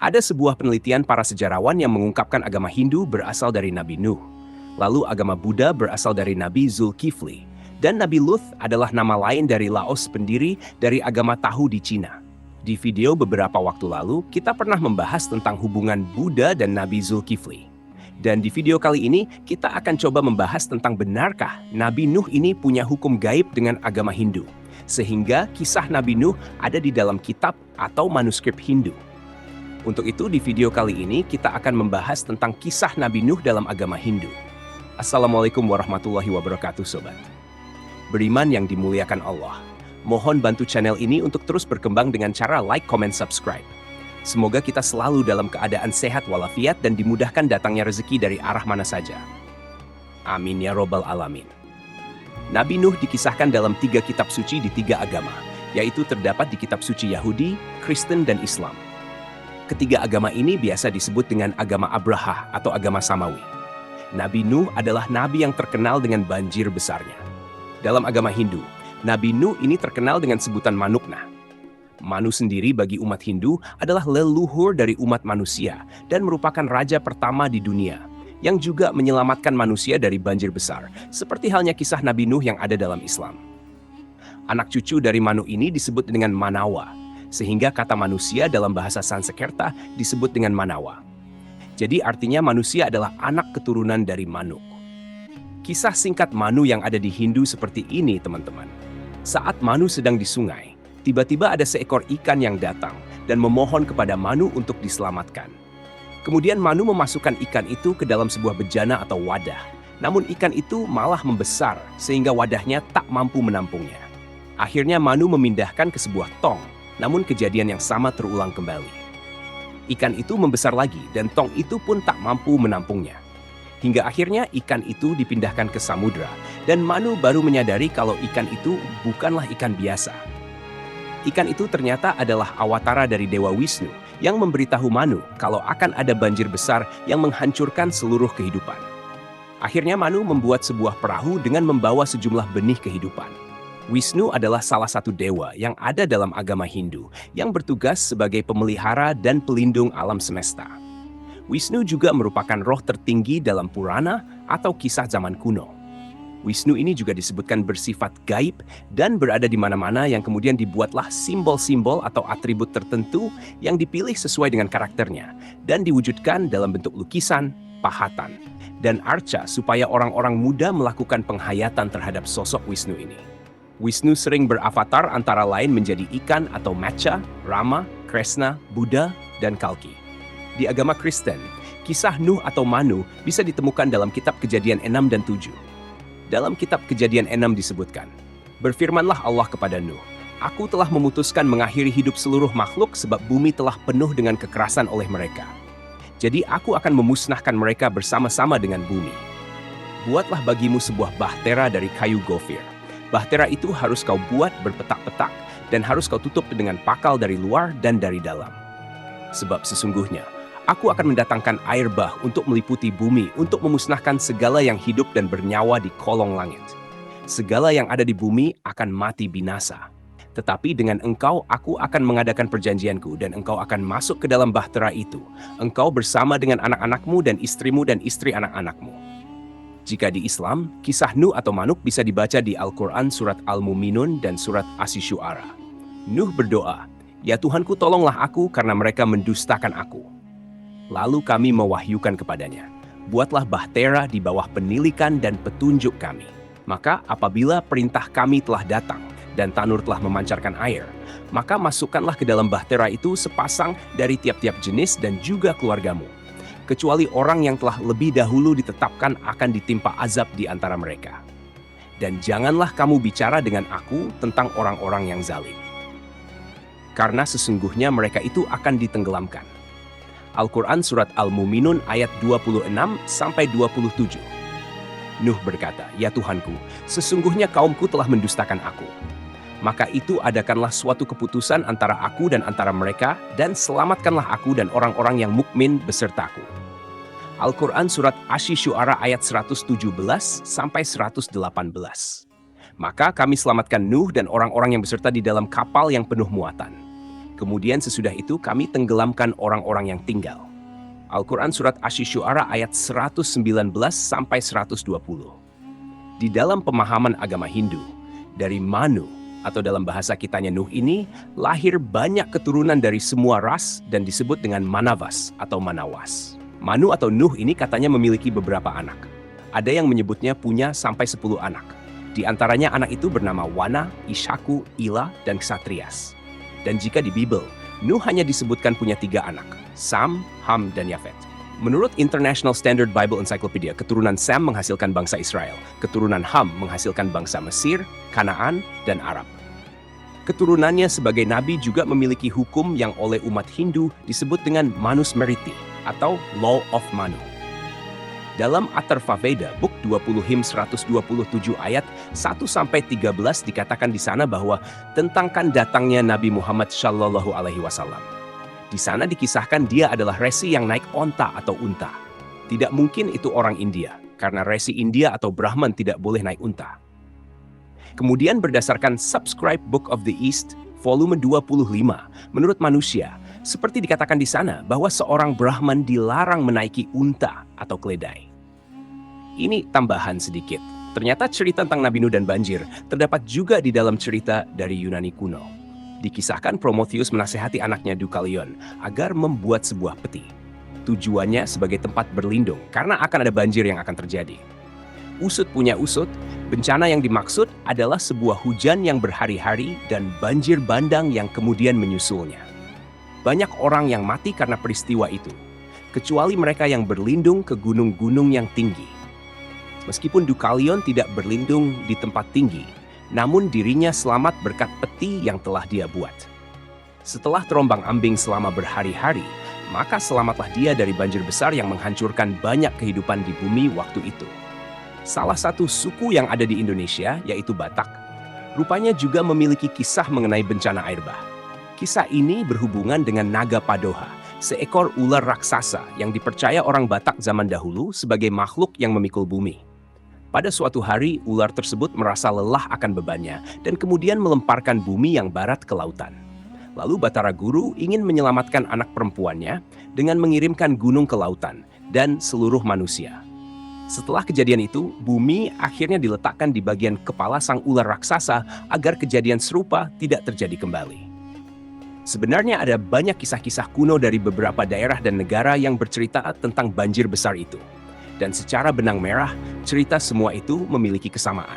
Ada sebuah penelitian para sejarawan yang mengungkapkan agama Hindu berasal dari Nabi Nuh. Lalu agama Buddha berasal dari Nabi Zulkifli. Dan Nabi Luth adalah nama lain dari Laos, pendiri dari agama Tahu di Cina. Di video beberapa waktu lalu, kita pernah membahas tentang hubungan Buddha dan Nabi Zulkifli. Dan di video kali ini, kita akan coba membahas tentang benarkah Nabi Nuh ini punya hukum gaib dengan agama Hindu. Sehingga kisah Nabi Nuh ada di dalam kitab atau manuskrip Hindu. Untuk itu, di video kali ini kita akan membahas tentang kisah Nabi Nuh dalam agama Hindu. Assalamualaikum warahmatullahi wabarakatuh, Sobat. Beriman yang dimuliakan Allah. Mohon bantu channel ini untuk terus berkembang dengan cara like, comment, subscribe. Semoga kita selalu dalam keadaan sehat walafiat dan dimudahkan datangnya rezeki dari arah mana saja. Amin ya robbal alamin. Nabi Nuh dikisahkan dalam 3 kitab suci di 3 agama, yaitu terdapat di kitab suci Yahudi, Kristen, dan Islam. Ketiga agama ini biasa disebut dengan agama Abraha atau agama Samawi. Nabi Nuh adalah nabi yang terkenal dengan banjir besarnya. Dalam agama Hindu, Nabi Nuh ini terkenal dengan sebutan Manukna. Manu sendiri bagi umat Hindu adalah leluhur dari umat manusia dan merupakan raja pertama di dunia yang juga menyelamatkan manusia dari banjir besar, seperti halnya kisah Nabi Nuh yang ada dalam Islam. Anak cucu dari Manu ini disebut dengan Manawa, sehingga kata manusia dalam bahasa Sanskerta disebut dengan Manawa. Jadi artinya manusia adalah anak keturunan dari Manuk. Kisah singkat Manu yang ada di Hindu seperti ini, teman-teman. Saat Manu sedang di sungai, tiba-tiba ada seekor ikan yang datang dan memohon kepada Manu untuk diselamatkan. Kemudian Manu memasukkan ikan itu ke dalam sebuah bejana atau wadah. Namun ikan itu malah membesar sehingga wadahnya tak mampu menampungnya. Akhirnya Manu memindahkan ke sebuah tong, namun kejadian yang sama terulang kembali. Ikan itu membesar lagi dan tong itu pun tak mampu menampungnya. Hingga akhirnya ikan itu dipindahkan ke samudra dan Manu baru menyadari kalau ikan itu bukanlah ikan biasa. Ikan itu ternyata adalah awatara dari Dewa Wisnu yang memberitahu Manu kalau akan ada banjir besar yang menghancurkan seluruh kehidupan. Akhirnya Manu membuat sebuah perahu dengan membawa sejumlah benih kehidupan. Wisnu adalah salah satu dewa yang ada dalam agama Hindu yang bertugas sebagai pemelihara dan pelindung alam semesta. Wisnu juga merupakan roh tertinggi dalam Purana atau kisah zaman kuno. Wisnu ini juga disebutkan bersifat gaib dan berada di mana-mana yang kemudian dibuatlah simbol-simbol atau atribut tertentu yang dipilih sesuai dengan karakternya dan diwujudkan dalam bentuk lukisan, pahatan, dan arca supaya orang-orang muda melakukan penghayatan terhadap sosok Wisnu ini. Wisnu sering beravatar antara lain menjadi ikan atau Matsya, Rama, Krishna, Buddha, dan Kalki. Di agama Kristen, kisah Nuh atau Manu bisa ditemukan dalam kitab Kejadian 6 dan 7. Dalam kitab Kejadian 6 disebutkan, "Berfirmanlah Allah kepada Nuh, Aku telah memutuskan mengakhiri hidup seluruh makhluk sebab bumi telah penuh dengan kekerasan oleh mereka. Jadi aku akan memusnahkan mereka bersama-sama dengan bumi. Buatlah bagimu sebuah bahtera dari kayu gofir. Bahtera itu harus kau buat berpetak-petak dan harus kau tutup dengan pakal dari luar dan dari dalam. Sebab sesungguhnya, aku akan mendatangkan air bah untuk meliputi bumi untuk memusnahkan segala yang hidup dan bernyawa di kolong langit. Segala yang ada di bumi akan mati binasa. Tetapi dengan engkau aku akan mengadakan perjanjianku dan engkau akan masuk ke dalam bahtera itu. Engkau bersama dengan anak-anakmu dan istrimu dan istri anak-anakmu." Jika di Islam, kisah Nuh atau Manuk bisa dibaca di Al-Quran surat Al-Muminun dan surat Asy-Syu'ara. Nuh berdoa, "Ya Tuhanku, tolonglah aku karena mereka mendustakan aku." Lalu kami mewahyukan kepadanya, "Buatlah bahtera di bawah penilikan dan petunjuk kami. Maka apabila perintah kami telah datang dan tanur telah memancarkan air, maka masukkanlah ke dalam bahtera itu sepasang dari tiap-tiap jenis dan juga keluargamu. Kecuali orang yang telah lebih dahulu ditetapkan akan ditimpa azab di antara mereka. Dan janganlah kamu bicara dengan aku tentang orang-orang yang zalim. Karena sesungguhnya mereka itu akan ditenggelamkan." Al-Quran Surat Al-Muminun ayat 26-27. Nuh berkata, "Ya Tuhanku, sesungguhnya kaumku telah mendustakan aku. Maka itu adakanlah suatu keputusan antara aku dan antara mereka, dan selamatkanlah aku dan orang-orang yang mukmin besertaku." Al-Quran Surat Asy-Syu'ara ayat 117-118. Maka kami selamatkan Nuh dan orang-orang yang beserta di dalam kapal yang penuh muatan. Kemudian sesudah itu kami tenggelamkan orang-orang yang tinggal. Al-Quran Surat Asy-Syu'ara ayat 119 sampai 120. Di dalam pemahaman agama Hindu, dari Manu atau dalam bahasa kitanya Nuh ini, lahir banyak keturunan dari semua ras dan disebut dengan Manavas atau Manawas. Manu atau Nuh ini katanya memiliki beberapa anak. Ada yang menyebutnya punya sampai 10 anak. Di antaranya anak itu bernama Wana, Ishaku, Ila, dan Ksatrias. Dan jika di Bible, Nuh hanya disebutkan punya 3 anak, Sam, Ham, dan Yafet. Menurut International Standard Bible Encyclopedia, keturunan Sam menghasilkan bangsa Israel, keturunan Ham menghasilkan bangsa Mesir, Kanaan, dan Arab. Keturunannya sebagai nabi juga memiliki hukum yang oleh umat Hindu disebut dengan Manusmriti atau Law of Manu. Dalam Atharva Veda, Book 20 Him 127 ayat 1-13 dikatakan di sana bahwa tentangkan datangnya Nabi Muhammad Shallallahu Alaihi Wasallam. Di sana dikisahkan dia adalah resi yang naik onta atau unta. Tidak mungkin itu orang India, karena resi India atau Brahman tidak boleh naik unta. Kemudian berdasarkan Subscribe Book of the East, volume 25, menurut manusia, seperti dikatakan di sana bahwa seorang Brahman dilarang menaiki unta atau keledai. Ini tambahan sedikit. Ternyata cerita tentang Nabi Nuh dan banjir terdapat juga di dalam cerita dari Yunani kuno. Dikisahkan Prometheus menasihati anaknya Deucalion agar membuat sebuah peti. Tujuannya sebagai tempat berlindung karena akan ada banjir yang akan terjadi. Usut punya usut, bencana yang dimaksud adalah sebuah hujan yang berhari-hari dan banjir bandang yang kemudian menyusulnya. Banyak orang yang mati karena peristiwa itu, kecuali mereka yang berlindung ke gunung-gunung yang tinggi. Meskipun Deucalion tidak berlindung di tempat tinggi, namun dirinya selamat berkat peti yang telah dia buat. Setelah terombang-ambing selama berhari-hari, maka selamatlah dia dari banjir besar yang menghancurkan banyak kehidupan di bumi waktu itu. Salah satu suku yang ada di Indonesia, yaitu Batak, rupanya juga memiliki kisah mengenai bencana air bah. Kisah ini berhubungan dengan Naga Padoha, seekor ular raksasa yang dipercaya orang Batak zaman dahulu sebagai makhluk yang memikul bumi. Pada suatu hari, ular tersebut merasa lelah akan bebannya dan kemudian melemparkan bumi yang barat ke lautan. Lalu Batara Guru ingin menyelamatkan anak perempuannya dengan mengirimkan gunung ke lautan dan seluruh manusia. Setelah kejadian itu, bumi akhirnya diletakkan di bagian kepala sang ular raksasa agar kejadian serupa tidak terjadi kembali. Sebenarnya ada banyak kisah-kisah kuno dari beberapa daerah dan negara yang bercerita tentang banjir besar itu. Dan secara benang merah, cerita semua itu memiliki kesamaan.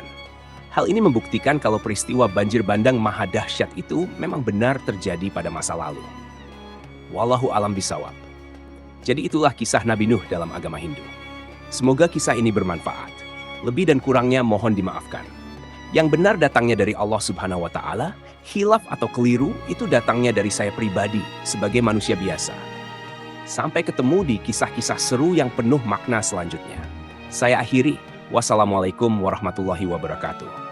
Hal ini membuktikan kalau peristiwa banjir bandang maha dahsyat itu memang benar terjadi pada masa lalu. Wallahu alam bisawab. Jadi itulah kisah Nabi Nuh dalam agama Hindu. Semoga kisah ini bermanfaat. Lebih dan kurangnya mohon dimaafkan. Yang benar datangnya dari Allah Subhanahu wa Ta'ala, khilaf atau keliru itu datangnya dari saya pribadi sebagai manusia biasa. Sampai ketemu di kisah-kisah seru yang penuh makna selanjutnya. Saya akhiri. Wassalamualaikum warahmatullahi wabarakatuh.